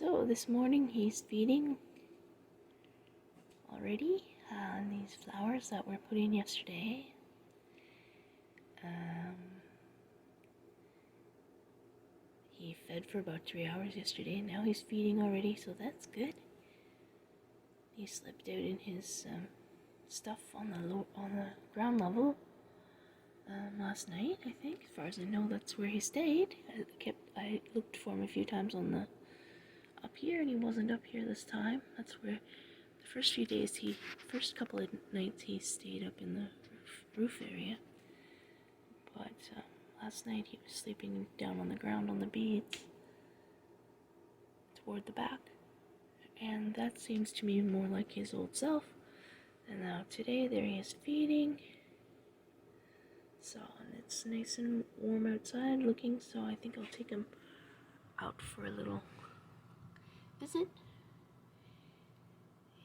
So this morning he's feeding already on these flowers that were put in yesterday. He fed for about 3 hours yesterday, and now he's feeding already, so that's good. He slept out in his stuff on the ground level last night. I think, as far as I know, that's where he stayed. I looked for him a few times on the up here, and he wasn't up here this time. That's where the first few days, first couple of nights, he stayed up in the roof area. But last night he was sleeping down on the ground on the beads toward the back. And that seems to me more like his old self. And now today, there he is feeding. So, and it's nice and warm outside looking, so I think I'll take him out for a little visit.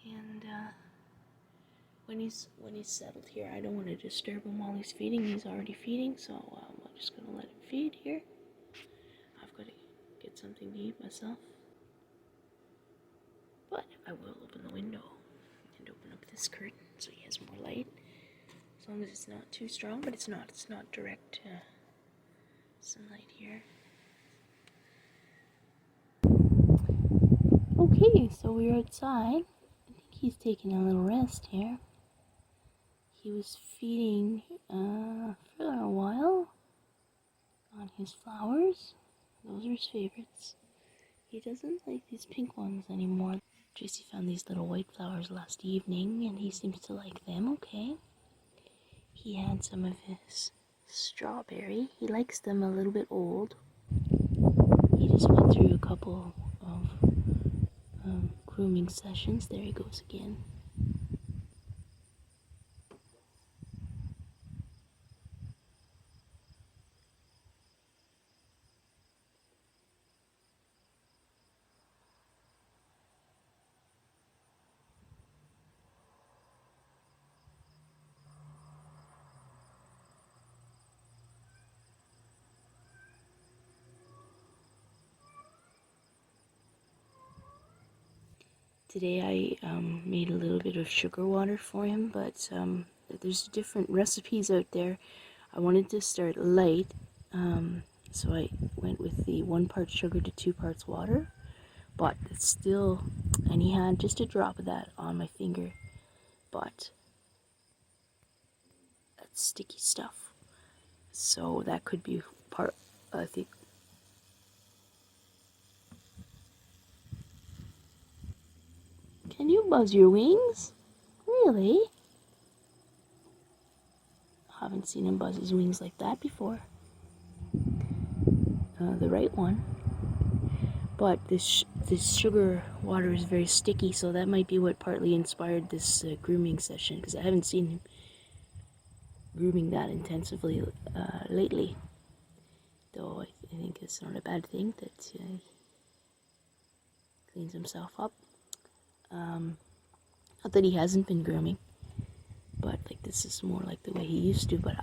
And when he's settled here, I don't want to disturb him while he's feeding. He's already feeding, so I'm just going to let him feed here. I've got to get something to eat myself. But I will open the window and open up this curtain so he has more light. As long as it's not too strong, but it's not direct sunlight here. Okay, so we're outside. I think he's taking a little rest here. He was feeding for a while on his flowers. Those are his favorites. He doesn't like these pink ones anymore. Tracy found these little white flowers last evening, and he seems to like them okay. He had some of his strawberry. He likes them a little bit old. He just went through a couple of grooming sessions. There he goes again. Today I made a little bit of sugar water for him, but there's different recipes out there. I wanted to start light, so I went with the 1 part sugar to 2 parts water, but it's still, and he had just a drop of that on my finger, but that's sticky stuff. So that could be part, I think. Can you buzz your wings? Really? I haven't seen him buzz his wings like that before. The right one. But this sugar water is very sticky, so that might be what partly inspired this grooming session, because I haven't seen him grooming that intensively lately. Though I think it's not a bad thing that he cleans himself up. Not that he hasn't been grooming, but like this is more like the way he used to. But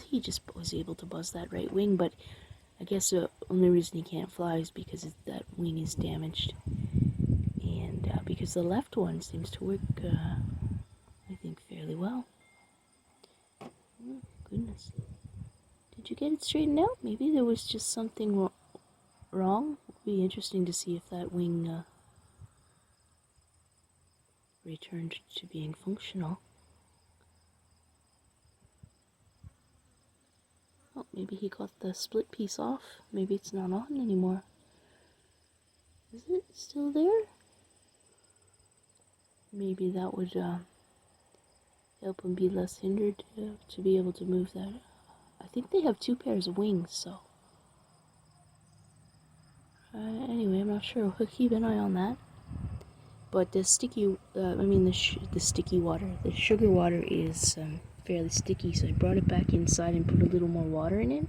he just was able to buzz that right wing. But I guess the only reason he can't fly is because that wing is damaged, and because the left one seems to work, I think, fairly well. Oh, goodness. Did you get it straightened out? Maybe there was just something wrong. It would be interesting to see if that wing returned to being functional. Oh, maybe he got the split piece off. Maybe it's not on anymore. Is it still there? Maybe that would help him be less hindered to be able to move that. I think they have 2 pairs of wings, so. Anyway, I'm not sure. We'll keep an eye on that. But the sticky, the sticky water, the sugar water is fairly sticky, so I brought it back inside and put a little more water in it.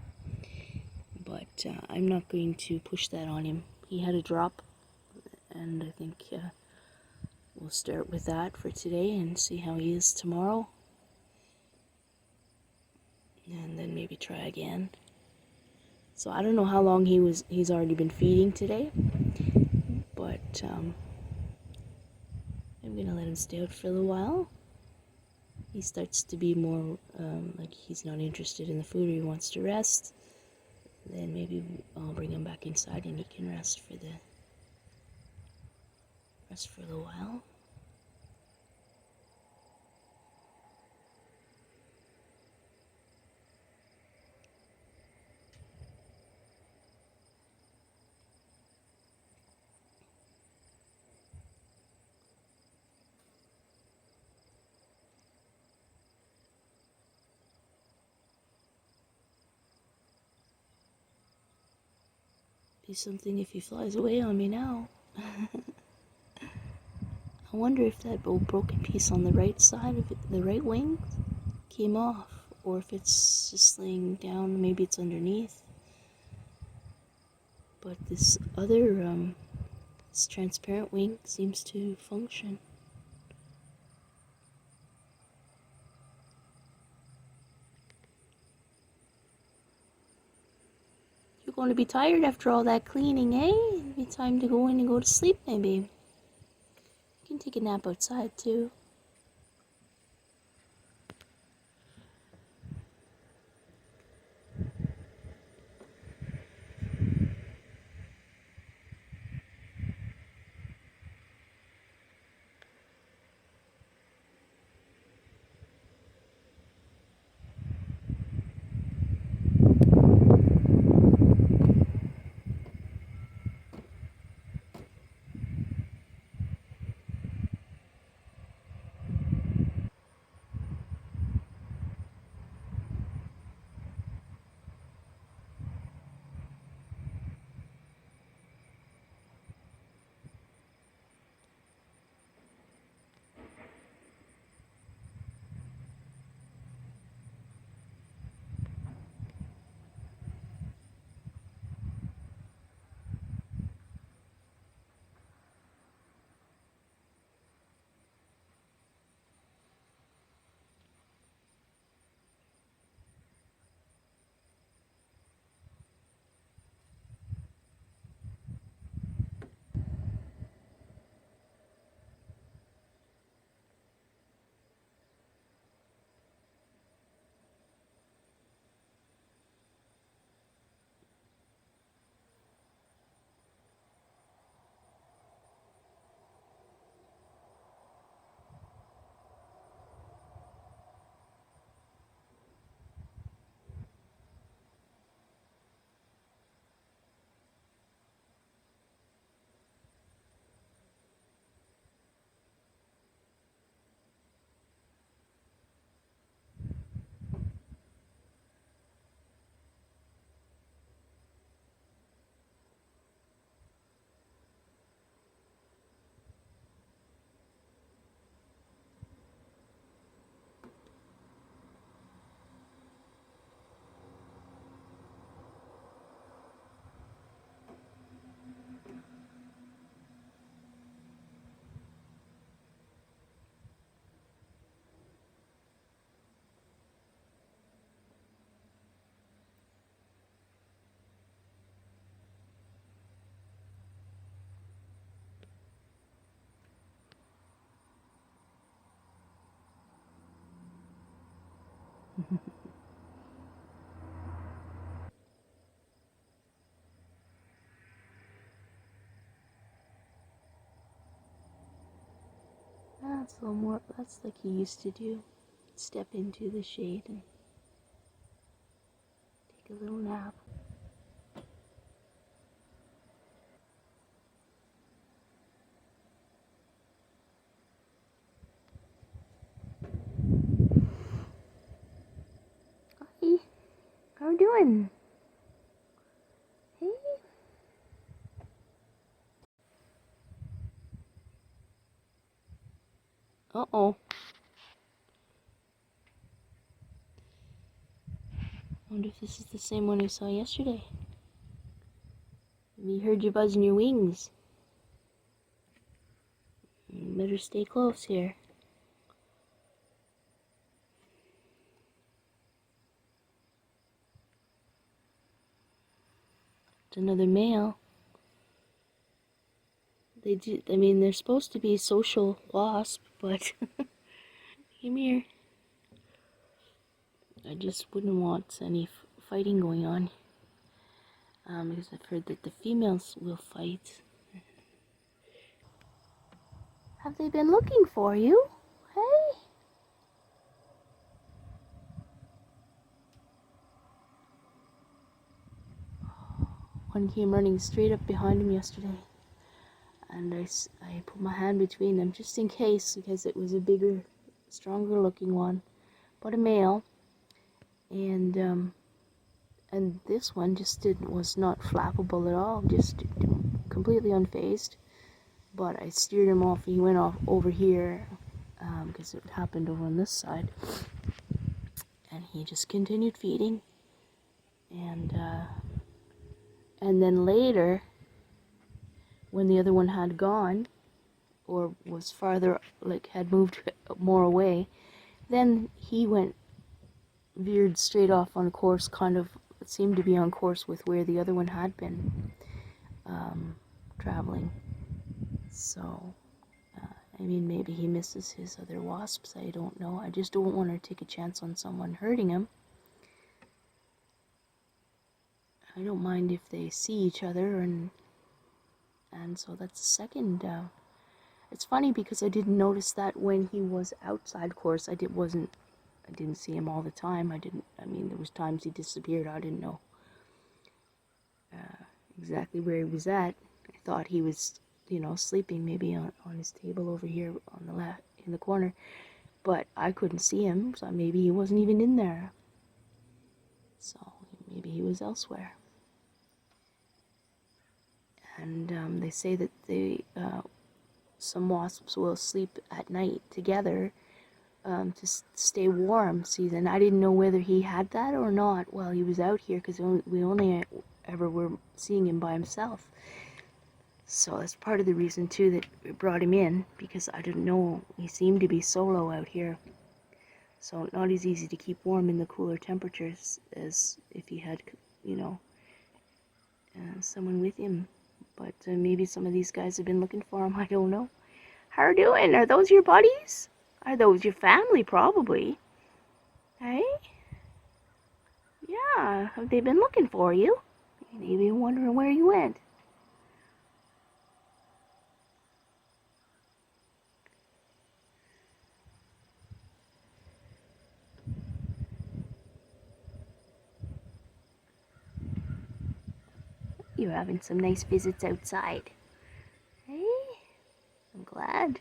But I'm not going to push that on him. He had a drop, and I think we'll start with that for today and see how he is tomorrow. And then maybe try again. So I don't know how long he's already been feeding today, but but I'm gonna let him stay out for a little while. He starts to be more like he's not interested in the food or he wants to rest. Then maybe I'll bring him back inside and he can rest for a little while. Be something if he flies away on me now. I wonder if that old broken piece on the right side of it, the right wing, came off, or if it's just laying down. Maybe it's underneath. But this other, this transparent wing seems to function. You're going to be tired after all that cleaning, eh? It'll be time to go in and go to sleep, maybe. You can take a nap outside, too. That's a little more, that's like he used to do. Step into the shade and take a little nap. Hi, how are you doing? Hey? Uh-oh. I wonder if this is the same one we saw yesterday. We heard you buzzing your wings. You better stay close here. It's another male. They do. I mean, they're supposed to be social wasp, but come here. I just wouldn't want any fighting going on. Because I've heard that the females will fight. Have they been looking for you? Hey? One came running straight up behind him yesterday. And I put my hand between them just in case, because it was a bigger, stronger looking one. But a male. And this one just was not flappable at all, just completely unfazed. But I steered him off. He went off over here because it happened over on this side, and he just continued feeding. And then later, when the other one had gone, or was farther, like had moved more away, then he veered straight off on course, kind of seemed to be on course with where the other one had been traveling. So, I mean, maybe he misses his other wasps, I don't know. I just don't want to take a chance on someone hurting him. I don't mind if they see each other, and so that's the second. It's funny because I didn't notice that when he was outside course. I didn't see him all the time. I mean, there was times he disappeared. I didn't know exactly where he was at. I thought he was, sleeping maybe on his table over here on the left in the corner, but I couldn't see him, so maybe he wasn't even in there. So maybe he was elsewhere. And they say that some wasps will sleep at night together to stay warm. See, then I didn't know whether he had that or not while he was out here, because we only ever were seeing him by himself. So that's part of the reason too that we brought him in, because I didn't know he seemed to be solo out here. So not as easy to keep warm in the cooler temperatures as if he had, someone with him. But maybe some of these guys have been looking for him. I don't know. How are you doing? Are those your buddies? Are those your family? Probably. Hey? Yeah. Have they been looking for you? Maybe wondering where you went. You're having some nice visits outside. Hey? I'm glad.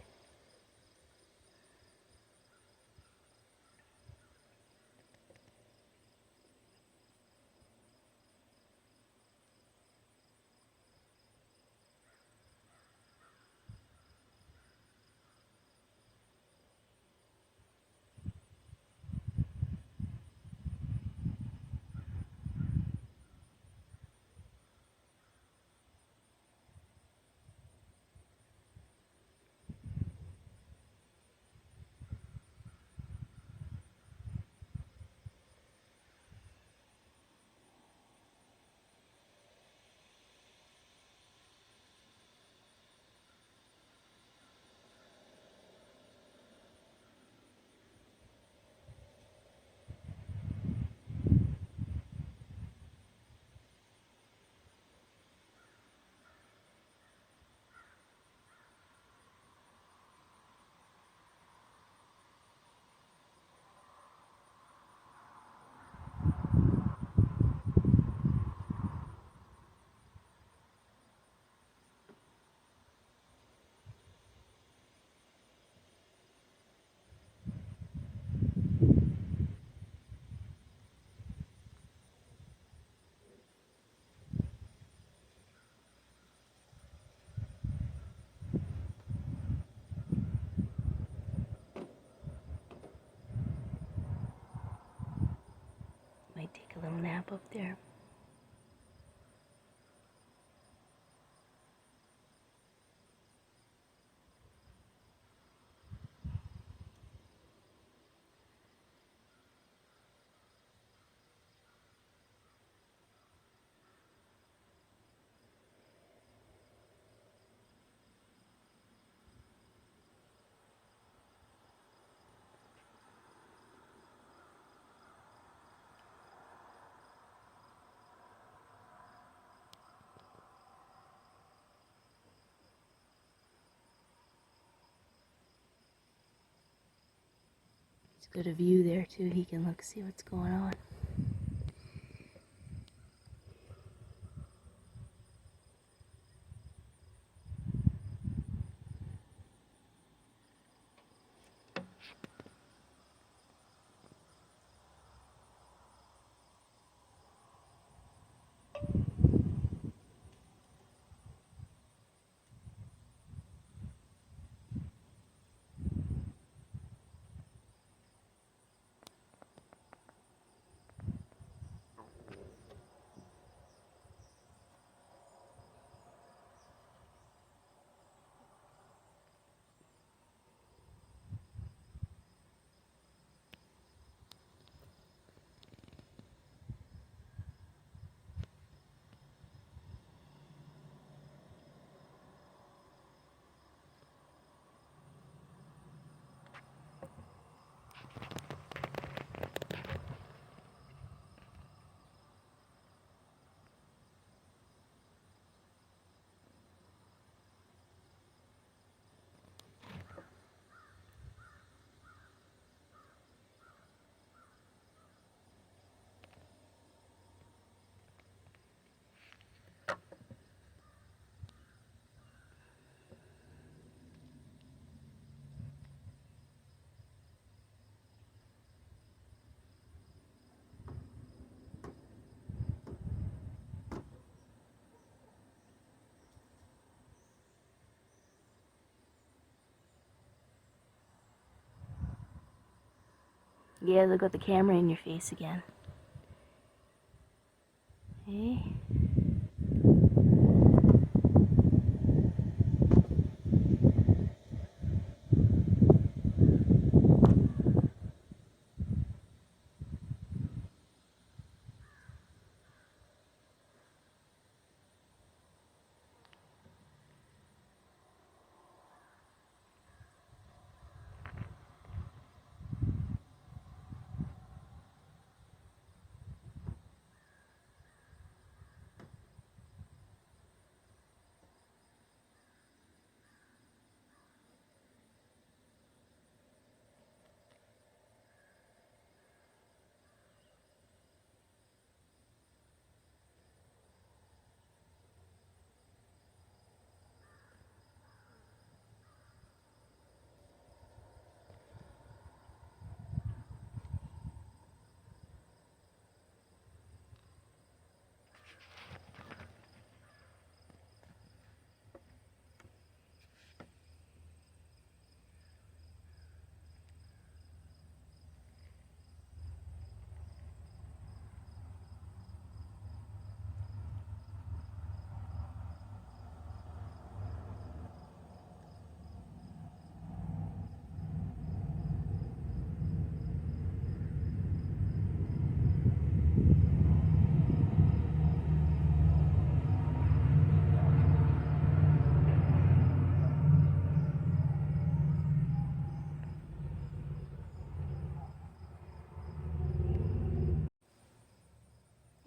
He's got a view there too. He can look, see what's going on. Yeah, they got the camera in your face again. Hey.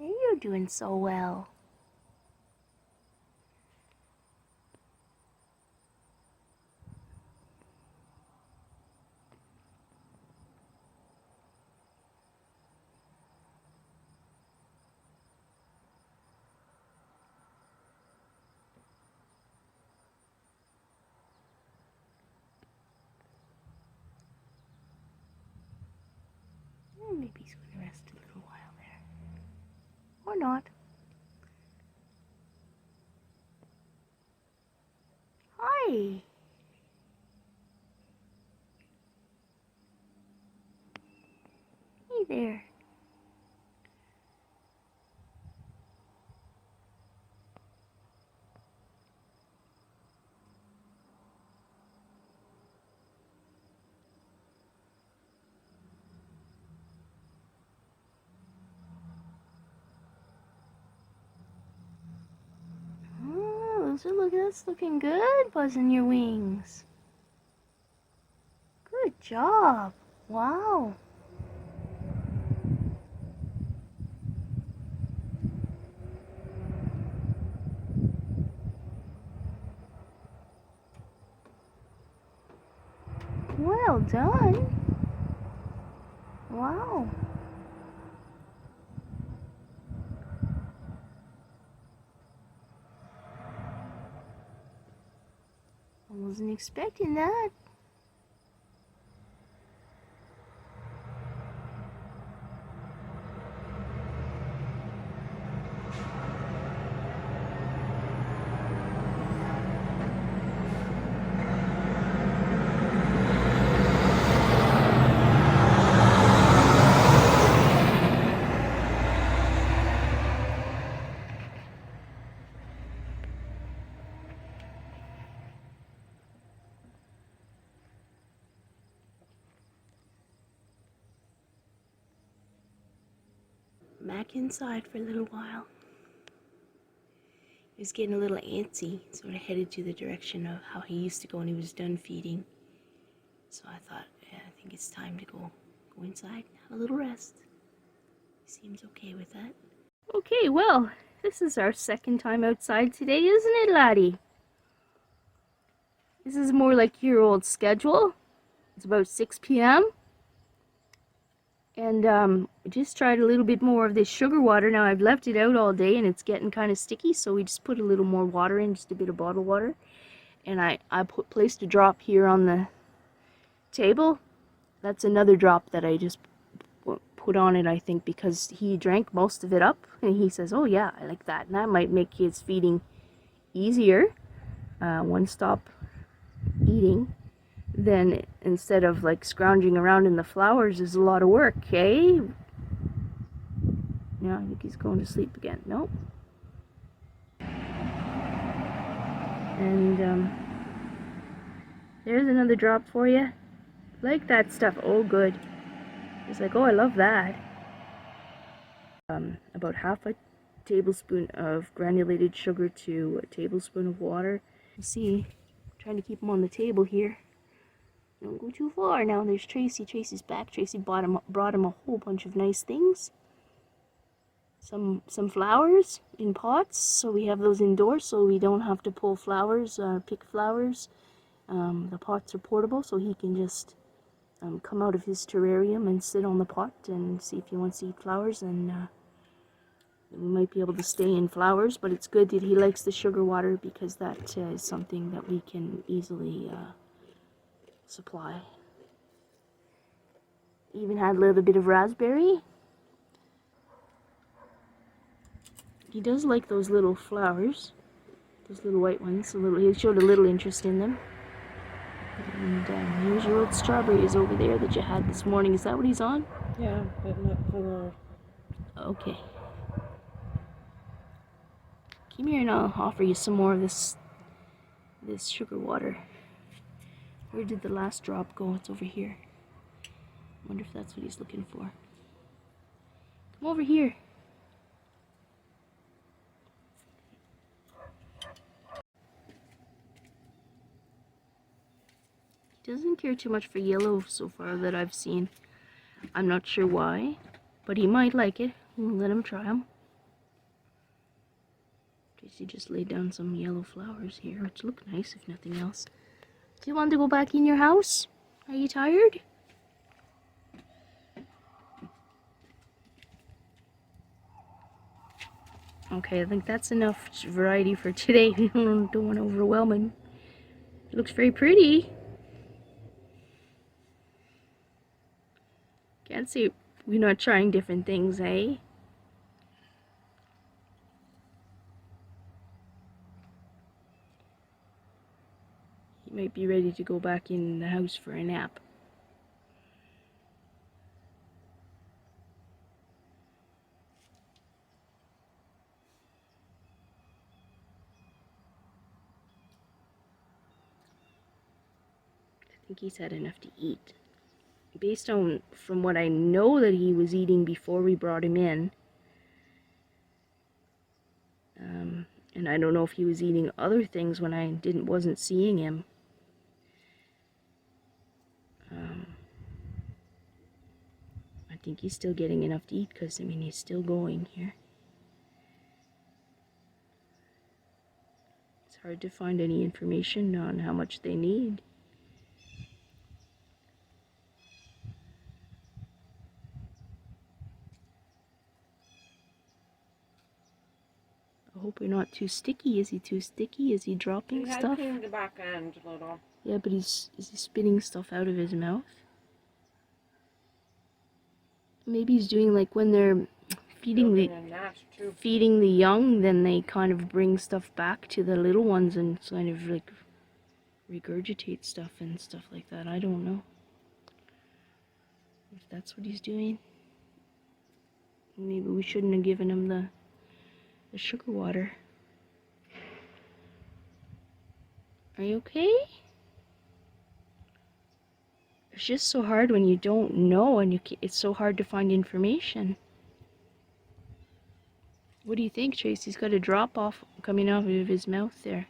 You're doing so well. Maybe he's going to rest a little while there. Or not. Hi! Hey there. That's looking good, buzzing your wings. Good job. Wow. Well done. Wow. I wasn't expecting that. Back inside for a little while. He was getting a little antsy, sort of headed to the direction of how he used to go when he was done feeding. So I thought, yeah, I think it's time to go inside, have a little rest. He seems okay with that. Okay, well, this is our second time outside today, isn't it, laddie? This is more like your old schedule. It's about 6 p.m. And we just tried a little bit more of this sugar water. Now I've left it out all day and it's getting kind of sticky, so we just put a little more water in, just a bit of bottled water. And I placed a drop here on the table. That's another drop that I just put on it, I think, because he drank most of it up. And he says, oh yeah, I like that. And that might make his feeding easier. One stop eating. Then instead of like scrounging around in the flowers is a lot of work, okay? Yeah, I think he's going to sleep again. Nope. And there's another drop for you. Like that stuff. Oh, good. He's like, oh, I love that. About half a tablespoon of granulated sugar to a tablespoon of water. You see, I'm trying to keep him on the table here. Don't go too far. Now there's Tracy. Tracy's back. Tracy brought him a whole bunch of nice things. Some flowers in pots, so we have those indoors, so we don't have to pull flowers, pick flowers. The pots are portable, so he can just come out of his terrarium and sit on the pot and see if he wants to eat flowers. And we might be able to stay in flowers, but it's good that he likes the sugar water because that is something that we can easily supply. Even had a little bit of raspberry. He does like those little flowers, those little white ones. He showed a little interest in them. And here's your old strawberries over there that you had this morning. Is that what he's on? Yeah, but not for. Okay. Come here and I'll offer you some more of this sugar water. Where did the last drop go? It's over here. Wonder if that's what he's looking for. Come over here. He doesn't care too much for yellow so far that I've seen. I'm not sure why, but he might like it. We'll let him try them. Tracy just laid down some yellow flowers here, which look nice if nothing else. Do you want to go back in your house? Are you tired? Okay, I think that's enough variety for today. We don't want to overwhelm him. It looks very pretty. Can't see we're not trying different things, eh? He might be ready to go back in the house for a nap. I think he's had enough to eat. Based on from what I know that he was eating before we brought him in, and I don't know if he was eating other things when I wasn't seeing him. I think he's still getting enough to eat because, I mean, he's still going here. It's hard to find any information on how much they need. hope you're not too sticky. Is he too sticky? Is he dropping He had stuff? cleaned the back end a little. Yeah, but is he spitting stuff out of his mouth? Maybe he's doing like when they're feeding the young, then they kind of bring stuff back to the little ones and kind of like regurgitate stuff and stuff like that. I don't know if that's what he's doing. Maybe we shouldn't have given him the sugar water. Are you okay? It's just so hard when you don't know, and it's so hard to find information. What do you think, Trace? He's got a drop off coming out of his mouth there.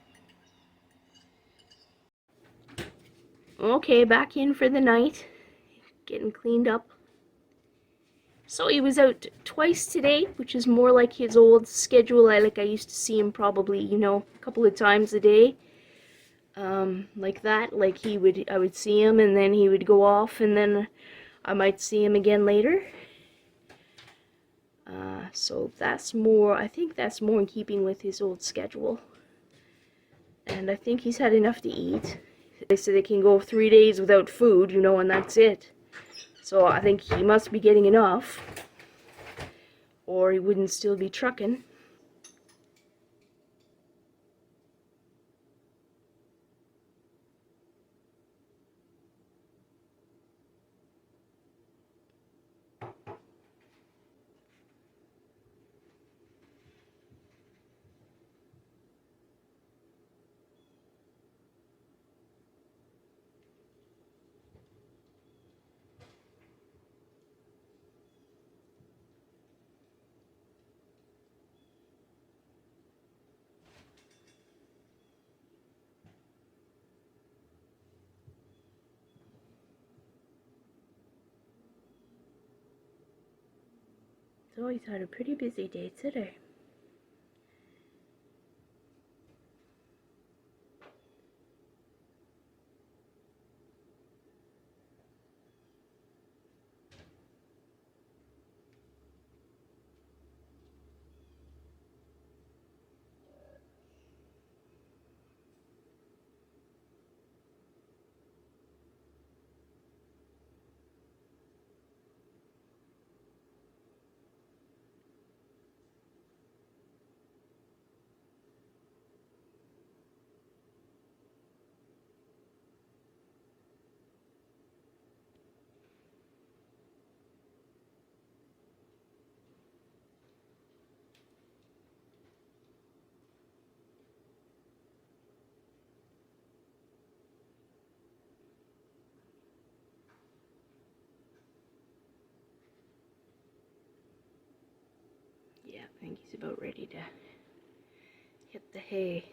Okay, back in for the night. Getting cleaned up. So he was out twice today, which is more like his old schedule. I used to see him probably, you know, a couple of times a day. Like that. Like I would see him and then he would go off and then I might see him again later. So that's more, I think that's more in keeping with his old schedule. And I think he's had enough to eat. They say they can go 3 days without food, you know, and that's it. So I think he must be getting enough, or he wouldn't still be trucking. So he's had a pretty busy day today. Yeah, I think he's about ready to hit the hay.